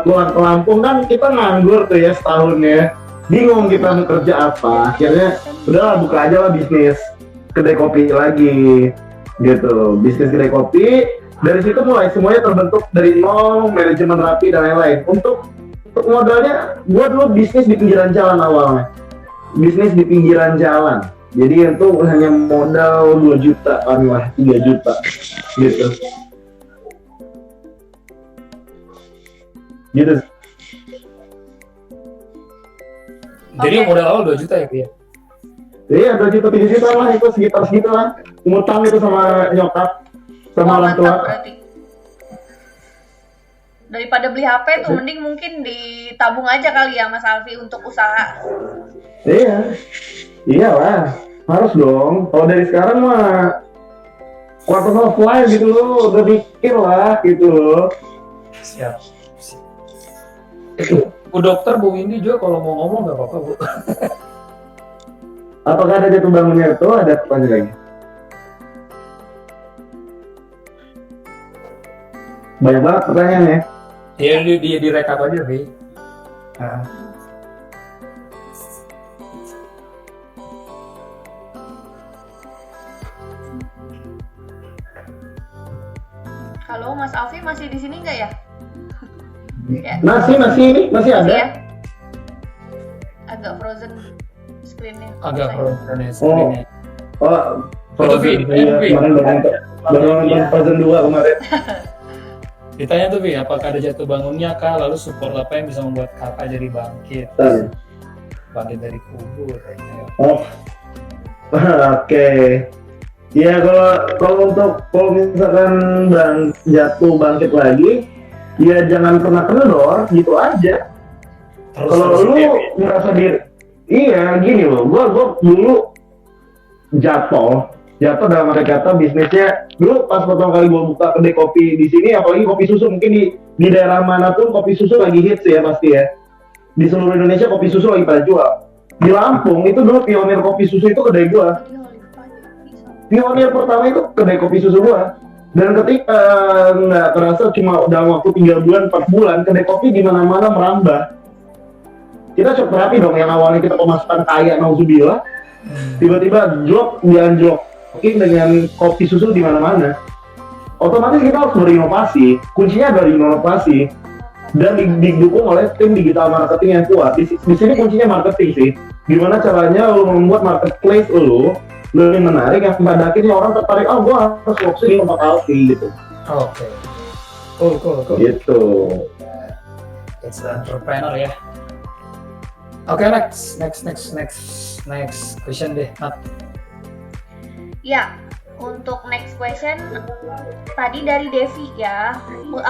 pulang ke Lampung kan kita nganggur tuh ya setahun ya. Bingung kita mau kerja apa, akhirnya udah buka aja lah bisnis kedai kopi lagi gitu, bisnis kedai kopi. Dari situ mulai semuanya terbentuk dari nol, manajemen rapi dan lain-lain. Untuk modalnya, gua dulu bisnis di pinggiran jalan awalnya, jadi itu hanya modal 2 juta, lah 3 juta gitu. Jadi modal awal 2 juta ya, Pia? Iya, 2 juta, 3 juta lah, itu sekitar segitu lah. Ngutang itu sama nyokap, sama orang tua. Berarti. Daripada beli HP tuh, mending mungkin ditabung aja kali ya Mas Alfi untuk usaha. Iyalah, harus dong. Kalau dari sekarang mah quarter of life gitu loh, udah mikir lah gitu loh. Siap. Bu dokter, Bu Windy juga kalau mau ngomong nggak apa-apa Bu. Apakah ada jatuh bangunnya itu? Ada pertanyaan lagi? Banyak banget pertanyaannya. Ya direkap aja, Bi. Halo Mas Alfi, masih di sini nggak ya? Ya, Masih ada. ya. Agak frozen screen-nya. Agak Saya. frozen ya screen-nya. Oh, Itu Vi, kemarin baru nonton Frozen 2 kemarin. Ditanya tuh Vi, apakah ada jatuh bangunnya kah? Lalu support apa yang bisa membuat kakak jadi bangkit? Bangkit dari kubur. Oh, oke. Ya kalau misalkan jatuh bangkit lagi, ya jangan pernah kendor, gitu aja. Kalau lu merasa diri, iya gini loh, gua dulu jatuh dalam arti kata bisnisnya. Dulu pas pertama kali gua buka kedai kopi di sini, apalagi kopi susu, mungkin di daerah manapun kopi susu lagi hits ya pasti ya. Di seluruh Indonesia kopi susu lagi pada jual. Di Lampung itu dulu pionir kopi susu itu kedai gua. Pionir pertama itu kedai kopi susu gua. Dan ketika nggak terasa cuma dalam waktu 3 bulan, 4 bulan, kedai kopi di mana-mana merambah. Kita shock terapi dong, yang awalnya kita pemasukan kaya, nauzubillah, tiba-tiba jokin dengan kopi susu di mana-mana. Otomatis kita harus berinovasi. Kuncinya dari inovasi dan didukung oleh tim digital marketing yang kuat. Di sini kuncinya marketing sih. Gimana caranya lo membuat marketplace lo lebih menarik, yang pada akhirnya orang tertarik, oh gua harus fokus di tempat Alfi gitu. Oke. Cool. Gitu. It's an entrepreneur ya. Oke, next question deh. Nat. Ya, untuk next question tadi dari Devi ya.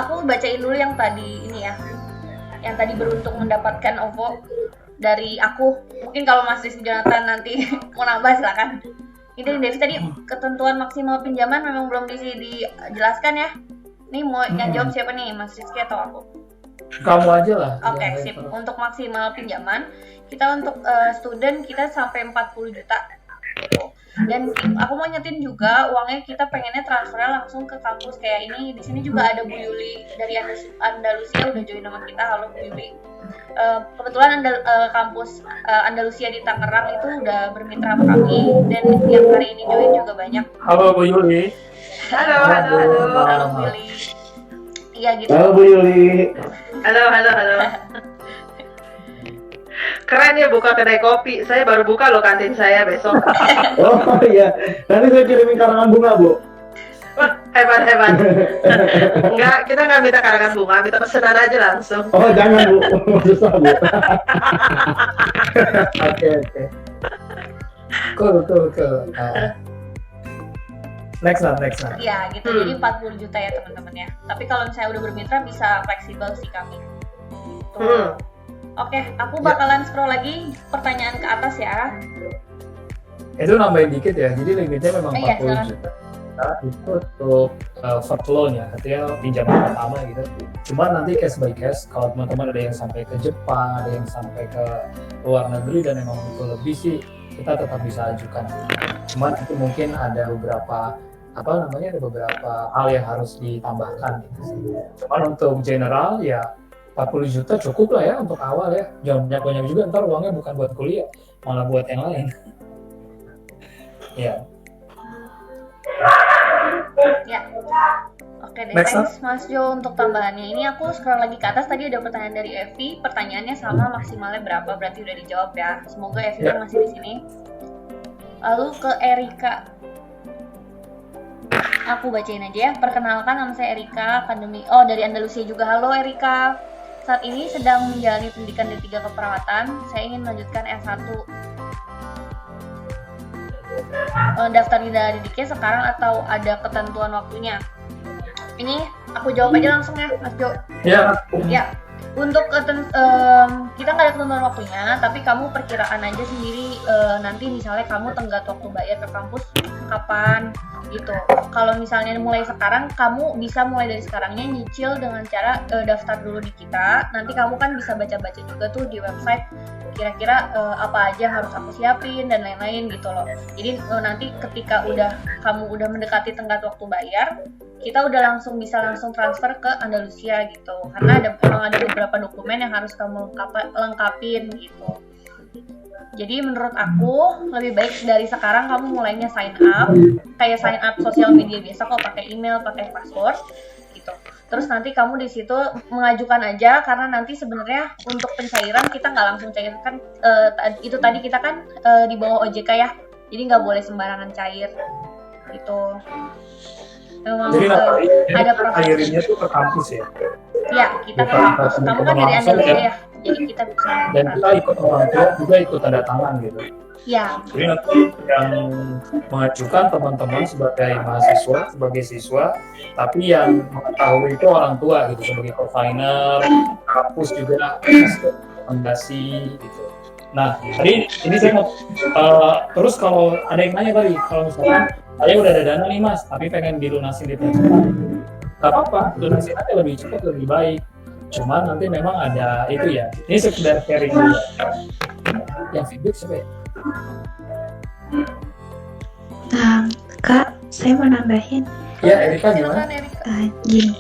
Aku bacain dulu yang tadi ini ya. Yang tadi beruntung mendapatkan OVO dari aku. Mungkin kalau Mas Rizky Jonathan nanti mau nambah silakan. Ini dari Devi tadi, ketentuan maksimal pinjaman memang belum dijelaskan ya. Ini mau yang jawab siapa nih, Mas Rizky atau aku? Kamu aja lah. Oke, sip. Untuk maksimal pinjaman, kita untuk student kita sampai 40 juta. Dan aku mau nyetin juga uangnya kita pengennya transfernya langsung ke kampus kayak ini. Di sini juga ada Bu Yuli dari Andalusia udah join sama kita. Halo Bu Yuli. Kebetulan kampus Andalusia di Tangerang itu udah bermitra sama kami, dan yang hari ini join juga banyak. Halo Bu Yuli. Halo Bu Yuli. Iya gitu. Halo Bu Yuli. Halo. Keren ya buka kedai kopi. Saya baru buka loh kantin saya besok. Oh iya, nanti saya kirimin karangan bunga Bu. Wah, hebat. Enggak, kita nggak minta karangan bunga, minta pesanan aja langsung. Oh jangan Bu, susah Bu. Oke. Cool. Next. Iya gitu. Jadi 40 juta ya teman-teman ya. Tapi kalau misalnya udah bermitra bisa fleksibel sih kami. Tuh. Oke, aku bakalan scroll lagi pertanyaan ke atas ya. Itu nambahin dikit ya. Jadi limitnya memang 40 silakan. juta. Nah, itu untuk first loan ya, artinya pinjaman pertama gitu. Cuma nanti case by case, kalau teman-teman ada yang sampai ke Jepang, ada yang sampai ke luar negeri dan emang butuh lebih sih, kita tetap bisa ajukan. Cuman itu mungkin ada beberapa hal yang harus ditambahkan gitu sih. Cuman untuk general ya 40 juta cukup lah ya untuk awal ya. Jangan banyak-banyak juga, ntar uangnya bukan buat kuliah, malah buat yang lain. Ya. Ya. Oke deh, Next thanks Mas Jo untuk tambahannya. Ini aku scroll lagi ke atas, tadi ada pertanyaan dari Evi. Pertanyaannya sama, maksimalnya berapa? Berarti udah dijawab ya. Semoga Evi masih di sini. Lalu ke Erika. Aku bacain aja ya. Perkenalkan, nama saya Erika, akademi dari Andalusia juga. Halo Erika. Saat ini sedang menjalani pendidikan D3 keperawatan. Saya ingin melanjutkan S1. Daftar di didiknya sekarang atau ada ketentuan waktunya? Ini aku jawab aja langsung ya, Mas Jo. Ya. Untuk kita nggak ada ketentuan waktunya, tapi kamu perkiraan aja sendiri nanti misalnya kamu tenggat waktu bayar ke kampus kapan gitu. Kalau misalnya mulai sekarang, kamu bisa mulai dari sekarangnya nyicil dengan cara daftar dulu di kita. Nanti kamu kan bisa baca-baca juga tuh di website kira-kira apa aja harus aku siapin dan lain-lain gitu loh. Jadi nanti ketika kamu udah mendekati tenggat waktu bayar, kita udah bisa langsung transfer ke Andalusia gitu, karena memang ada beberapa dokumen yang harus kamu lengkapin gitu. Jadi menurut aku lebih baik dari sekarang kamu mulainya sign up, kayak sign up sosial media biasa kok, pakai email, pakai password. gitu. Terus nanti kamu di situ mengajukan aja, karena nanti sebenarnya untuk pencairan kita nggak langsung cair kan, itu tadi kita kan di bawah OJK ya, jadi nggak boleh sembarangan cair gitu. Memang Jadi ada proses. cairinnya tuh ke kampus ya. Ya, kita ke Bukan kampus. Kamu kan dari langsung Andalusia ya. ya, jadi kita bisa. Dan kita ikut orang tua juga ikut tanda tangan gitu. Ya, Jadi nanti yang mengajukan teman-teman sebagai mahasiswa, sebagai siswa, tapi yang mengetahui itu orang tua gitu, sebagai co-signer, kampus juga kasih rekomendasi gitu. Nah, tadi ini saya mau terus kalau ada yang nanya tadi, kalau misalkan saya udah ada dana nih mas, tapi pengen dilunasin di percepat, nggak apa-apa, lunasin aja lebih cepat lebih baik. Cuman nanti memang ada itu ya, ini sekedar sharing juga. Yang feedback siapa ya? Kak, saya mau nambahin. Ya, Erika gimana? silakan Erika. Gini,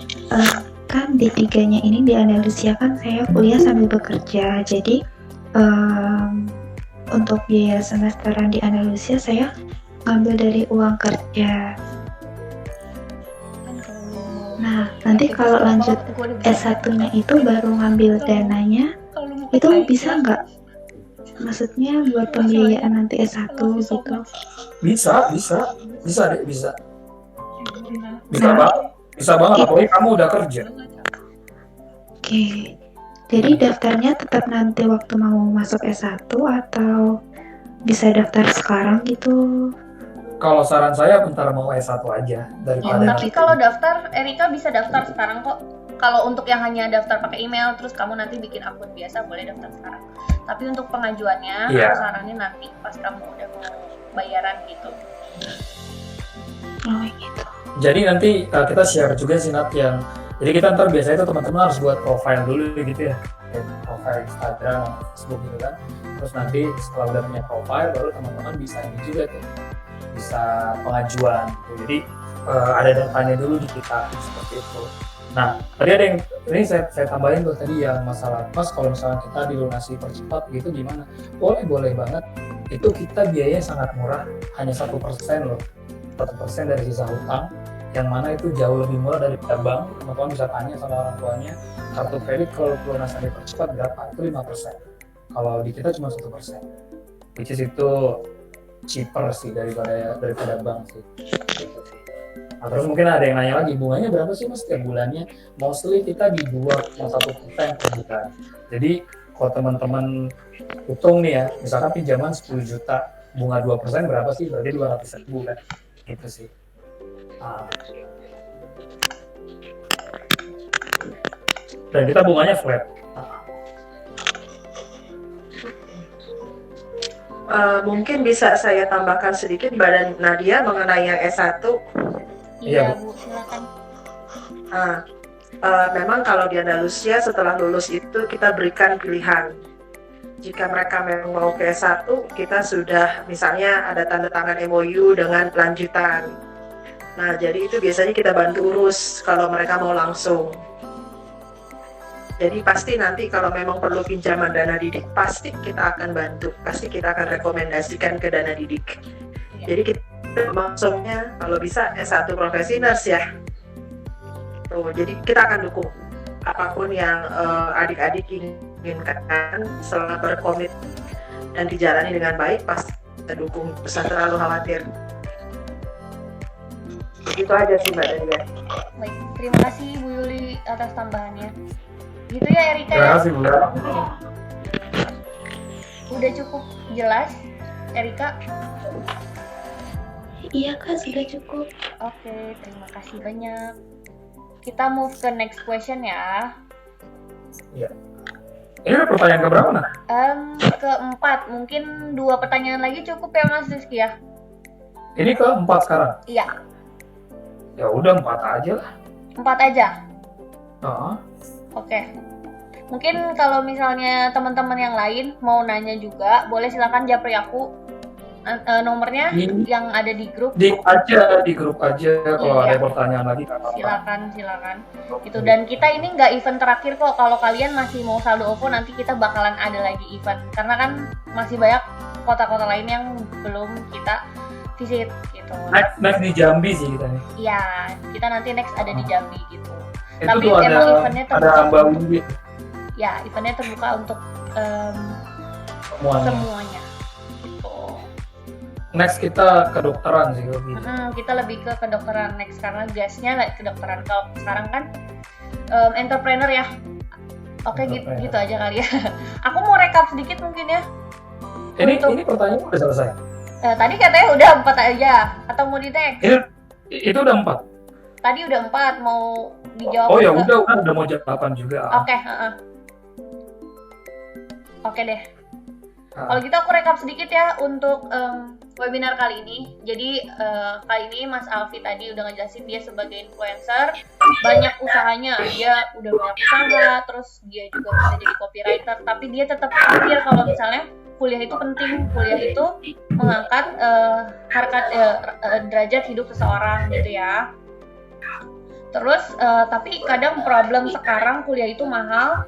kan D3-nya ini di Andalusia kan saya kuliah sambil bekerja. Jadi untuk biaya semesteran di Andalusia saya ngambil dari uang kerja. Nah, nanti kalau lanjut S1-nya itu baru ngambil dananya, itu bisa nggak? Maksudnya buat pembiayaan nanti S1 gitu. Bisa deh, bisa banget, apalagi kamu udah kerja. Oke. Jadi daftarnya tetap nanti waktu mau masuk S1 atau bisa daftar sekarang gitu? Kalau saran saya bentar mau S1 aja daripada Tapi kalau daftar, Erika bisa daftar sekarang kok. Kalau untuk yang hanya daftar pakai email, terus kamu nanti bikin akun biasa, boleh daftar sekarang. Tapi untuk pengajuannya, Iya. aku saranin nanti pas kamu udah mau bayaran gitu. Oh gitu. Jadi nanti kita share juga sih Nat yang jadi kita ntar biasanya tuh teman-teman harus buat profile dulu gitu ya, kayak profile Instagram, Facebook gitu kan. Terus nanti setelah udah punya profile baru teman-teman bisa ini juga tuh, bisa pengajuan. Jadi ada datanya dulu di kita seperti itu. Nah tadi ada yang ini saya tambahin tuh tadi yang masalah mas kalau misalnya kita dilunasi percepat gitu gimana? Boleh banget. Itu kita biayanya sangat murah, hanya 1% loh. 1% dari sisa hutang, yang mana itu jauh lebih murah daripada bank. Teman-teman bisa tanya sama orang tuanya, kartu kredit kalau pelunasan dipercepat berapa? Itu 5%. Kalau di kita cuma 1%. Which is itu cheaper sih daripada bank sih. Gitu sih. Nah, terus mungkin ada yang nanya lagi, bunganya berapa sih mas setiap bulannya? Mostly kita di 2,1% per bulan. Jadi kalau teman-teman hitung nih ya, misalkan pinjaman 10 juta, bunga 2% berapa sih? Berarti 200 bulan. Gitu sih. Dan kita bunganya flat. Mungkin bisa saya tambahkan sedikit Mbak Nadia mengenai yang S1. Iya, Bu, silakan. Memang kalau di Andalusia setelah lulus itu kita berikan pilihan. Jika mereka memang mau ke S1, kita sudah misalnya ada tanda tangan MOU dengan lanjutan. Nah, jadi itu biasanya kita bantu urus kalau mereka mau langsung. Jadi pasti nanti kalau memang perlu pinjaman dana didik, pasti kita akan bantu. Pasti kita akan rekomendasikan ke dana didik. Jadi kita maksudnya kalau bisa S1 profesi nurse ya. Tuh, jadi kita akan dukung apapun yang adik-adik inginkan selama berkomit dan dijalani dengan baik, pasti kita dukung. Bisa terlalu khawatir. Itu aja sih Mbak Nadia. Baik, terima kasih Bu Yuli atas tambahannya. Gitu ya Erika Terima ya? kasih Bu. Udah cukup jelas Erika? Iya Kak, sudah cukup. Oke, terima kasih banyak. Kita move ke next question ya. Iya. Ini udah pertanyaan keberapa nah? Keempat, mungkin 2 pertanyaan lagi cukup ya Mas Rizky ya? Ini keempat sekarang. Iya, Ya udah 4 aja lah. 4 aja. Oke. Oke. Mungkin kalau misalnya teman-teman yang lain mau nanya juga, boleh silakan japri aku nomornya yang ada di grup. Di grup aja kalau Iya. ada pertanyaan lagi nggak apa-apa. Silakan. Gitu. Dan kita ini nggak event terakhir kok. Kalau kalian masih mau saldo OVO, nanti kita bakalan ada lagi event. Karena kan masih banyak kota-kota lain yang belum kita visit gitu. Next di Jambi sih kita nih. Iya, kita nanti next ada di Jambi gitu. Itu Tapi tuh emang eventnya ada terbuka Mbak untuk, Windy ya eventnya terbuka untuk semuanya. semuanya. Gitu. Next kita kedokteran sih lebih. Kita lebih ke kedokteran next karena guestnya kedokteran. Kalau sekarang kan entrepreneur ya. Oke, Entrepreneur. gitu aja kali ya. Aku mau rekap sedikit mungkin ya. Ini Untuk- pertanyaan udah selesai. Tadi katanya udah 4 aja atau mau di next? Itu udah 4. Tadi udah 4, mau dijawab Oh ya juga? udah mau jam 8 juga. Oke, Oke deh. Ah. Kalau gitu aku rekap sedikit ya untuk webinar kali ini. Jadi kali ini Mas Alfi tadi udah ngejelasin dia sebagai influencer, banyak usahanya, dia udah banyak usaha, terus dia juga bisa jadi copywriter, tapi dia tetap pikir kalau misalnya kuliah itu penting, kuliah itu mengangkat harkat derajat hidup seseorang gitu ya. Terus tapi kadang problem sekarang kuliah itu mahal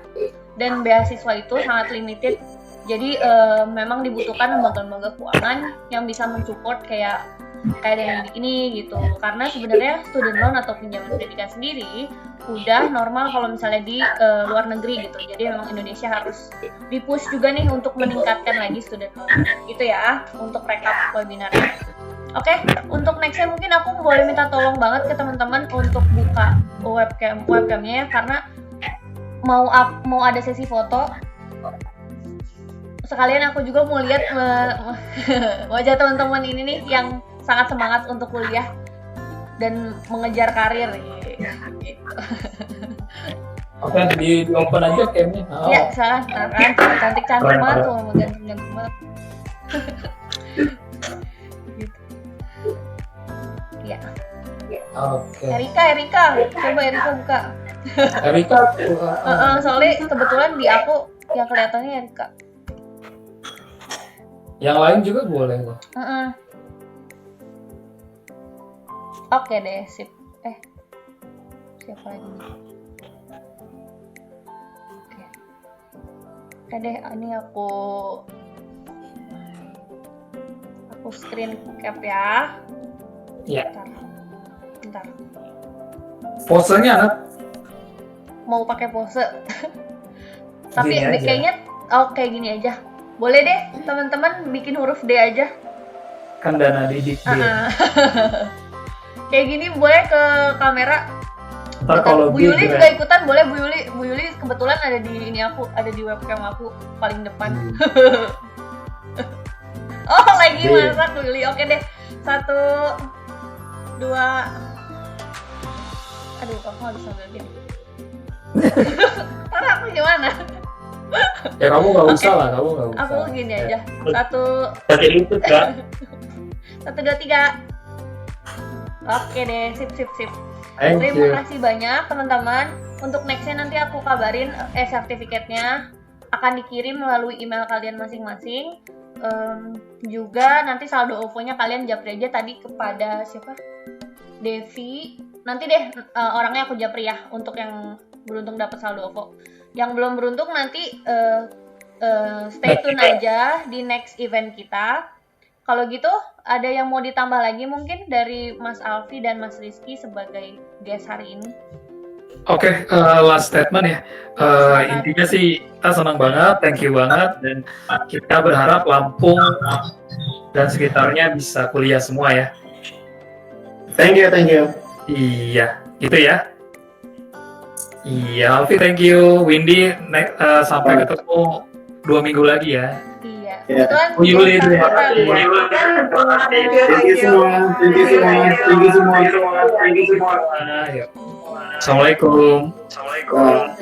dan beasiswa itu sangat limited. Jadi memang dibutuhkan lembaga-lembaga keuangan yang bisa mensupport kayak dengan ini gitu. Karena sebenarnya student loan atau pinjaman pendidikan sendiri udah normal kalau misalnya di luar negeri gitu. Jadi memang Indonesia harus di-push juga nih untuk meningkatkan lagi student loan. Gitu ya untuk rekap webinarnya. Oke, untuk nextnya mungkin aku boleh minta tolong banget ke teman-teman untuk buka webcamnya ya, karena mau ada sesi foto. Sekalian aku juga mau lihat wajah teman-teman ini nih yang sangat semangat untuk kuliah dan mengejar karir gitu. Oke, di open aja kayaknya. Iya, salah kan cantik-cantik Keren, banget keren. tuh, ganteng-ganteng banget. Gitu. Iya. Oke. Erika, coba Erika buka. Erika, Soalnya kebetulan di aku yang kelihatannya Erika. yang lain juga boleh kok. Oke deh, sip. Siapa lagi nih? Oke deh, ini aku screen cap ya. Iya. Bentar. Posenya anak. Mau pakai pose. Tapi Gini aja. kayaknya kayak gini aja. Boleh deh, teman-teman bikin huruf D aja. Kan Dana Didik dia. Kayak gini boleh ke kamera. Ntar kalau Bu Yuli gitu juga ikutan, boleh Bu Yuli kebetulan ada di webcam aku paling depan. Oh lagi Iya. masak Bu Yuli. Oke deh, 1, 2. Aduh, aku harus sambil gini. Ntar aku gimana? Ya kamu nggak usah lah, kamu nggak usah. Aku gini aja. 1, Jadi itu kan 1, 2, 3. Oke deh, sip. Thank you. Terima kasih banyak teman-teman. Untuk nextnya nanti aku kabarin sertifikatnya akan dikirim melalui email kalian masing-masing. Juga nanti saldo OVO-nya kalian japri aja tadi kepada siapa? Devi. Nanti deh orangnya aku japri ya untuk yang beruntung dapat saldo OVO. Yang belum beruntung nanti stay tune aja di next event kita. Kalau gitu, ada yang mau ditambah lagi mungkin dari Mas Alfi dan Mas Rizky sebagai guest hari ini? Oke, last statement ya. Intinya sih kita senang banget, thank you banget, dan kita berharap Lampung dan sekitarnya bisa kuliah semua ya. Thank you. Iya, gitu ya. Iya, Alfi thank you, Windy sampai ketemu 2 minggu lagi ya. Iya. Ya. Kebetulan Bu Yuli, guest terima kita- kasih. Thank you semua. Assalamualaikum. Wah.